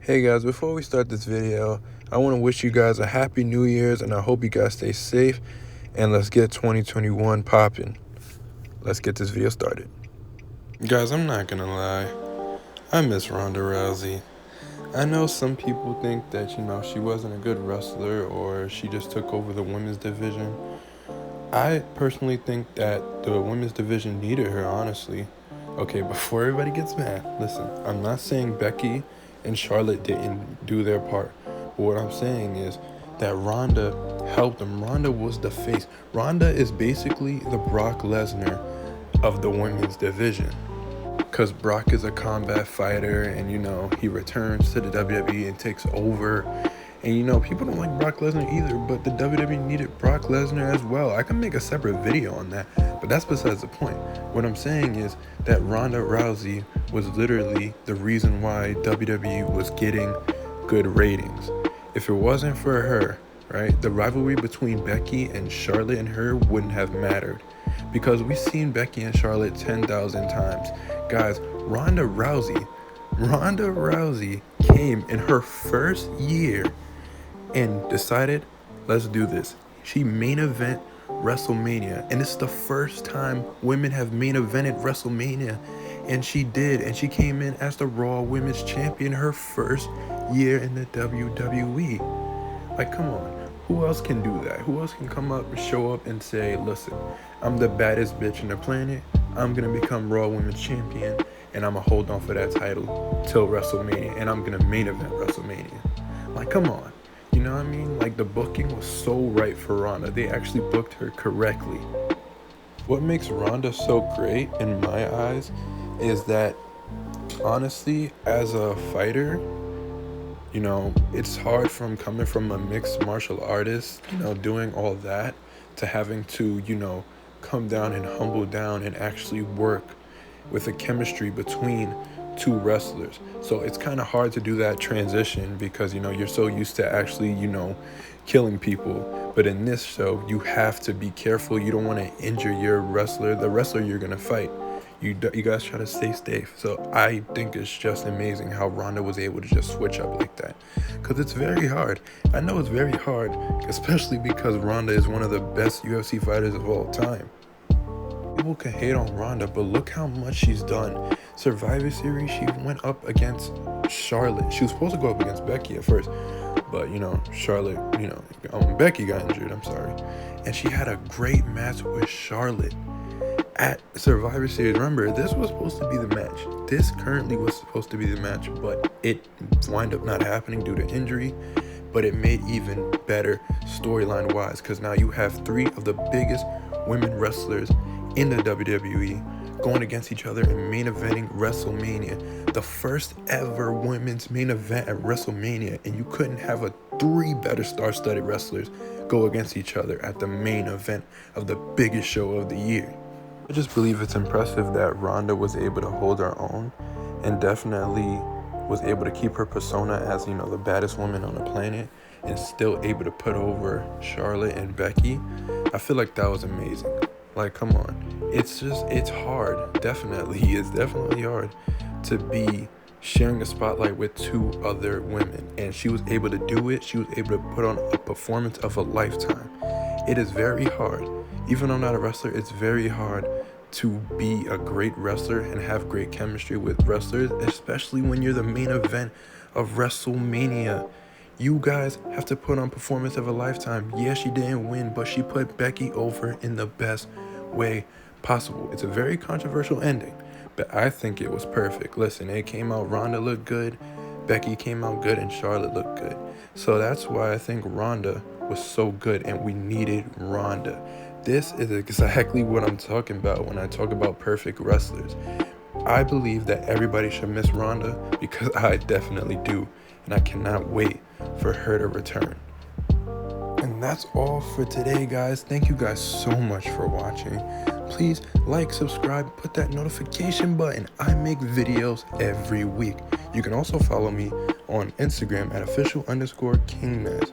Hey guys, before we start this video, I want to wish you guys a happy New Year's and I hope you guys stay safe and let's get 2021 popping. Let's get this video started. Guys, I'm not gonna lie, I miss Ronda Rousey. I know some people think that, she wasn't a good wrestler or she just took over the women's division. I personally think that the women's division needed her, honestly. Okay, before everybody gets mad, listen, I'm not saying Becky and Charlotte didn't do their part. But what I'm saying is that Ronda helped them. Ronda was the face. Ronda is basically the Brock Lesnar of the women's division. Because Brock is a combat fighter and, he returns to the WWE and takes over. And, people don't like Brock Lesnar either, but the WWE needed Brock Lesnar as well. I can make a separate video on that, but that's besides the point. What I'm saying is that Ronda Rousey was literally the reason why WWE was getting good ratings. If it wasn't for her, right, the rivalry between Becky and Charlotte and her wouldn't have mattered. Because we've seen Becky and Charlotte 10,000 times. Guys, Ronda Rousey came in her first year and decided, let's do this. She main event WrestleMania, and it's the first time women have main evented WrestleMania, and she did, and she came in as the Raw Women's Champion her first year in the WWE. Like, come on, who else can do that? Who else can come up and show up and say, listen, I'm the baddest bitch in the planet, I'm gonna become Raw Women's Champion, and I'm gonna hold on for that title till WrestleMania, and I'm gonna main event WrestleMania. Like, come on. You know what I mean? Like, the booking was so right for Ronda. They actually booked her correctly. What makes Ronda so great in my eyes is that, honestly, as a fighter, it's hard from coming from a mixed martial artist, doing all that, to having to, come down and humble down and actually work with a chemistry between two wrestlers. So it's kind of hard to do that transition because you're so used to actually killing people, but in this show you have to be careful. You don't want to injure the wrestler you're gonna fight. You guys try to stay safe. So I think it's just amazing how Ronda was able to just switch up like that, because it's very hard. I know it's very hard, especially because Ronda is one of the best UFC fighters of all time. People can hate on Ronda, but look how much she's done. Survivor Series, she went up against Charlotte. She was supposed to go up against Becky at first, but Charlotte, Becky got injured, I'm sorry. And she had a great match with Charlotte at Survivor Series. Remember, this was supposed to be the match. This currently was supposed to be the match, but it wound up not happening due to injury. But it made even better storyline wise, because now you have three of the biggest women wrestlers in the WWE going against each other and main eventing WrestleMania, the first ever women's main event at WrestleMania, and you couldn't have three better star-studded wrestlers go against each other at the main event of the biggest show of the year. I just believe it's impressive that Ronda was able to hold her own and definitely was able to keep her persona as the baddest woman on the planet and still able to put over Charlotte and Becky. I feel like that was amazing. Like, come on. It's hard. It's definitely hard to be sharing a spotlight with two other women. And she was able to do it. She was able to put on a performance of a lifetime. It is very hard. Even though I'm not a wrestler, it's very hard to be a great wrestler and have great chemistry with wrestlers, especially when you're the main event of WrestleMania. You guys have to put on performance of a lifetime. Yeah, she didn't win, but she put Becky over in the best way possible. It's a very controversial ending, but I think it was perfect. Listen, it came out, Ronda looked good, Becky came out good, and Charlotte looked good. So that's why I think Ronda was so good, and we needed Ronda. This is exactly what I'm talking about when I talk about perfect wrestlers. I believe that everybody should miss Ronda, because I definitely do, and I cannot wait for her to return. And that's all for today, guys. Thank you guys so much for watching. Please like, subscribe, put that notification button. I make videos every week. You can also follow me on Instagram at official_KingNez.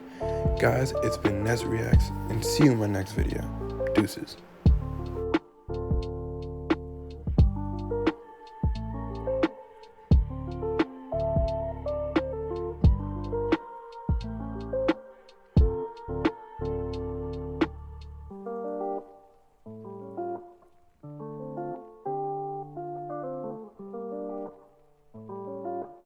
Guys, it's been NezReacts, and see you in my next video. Deuces.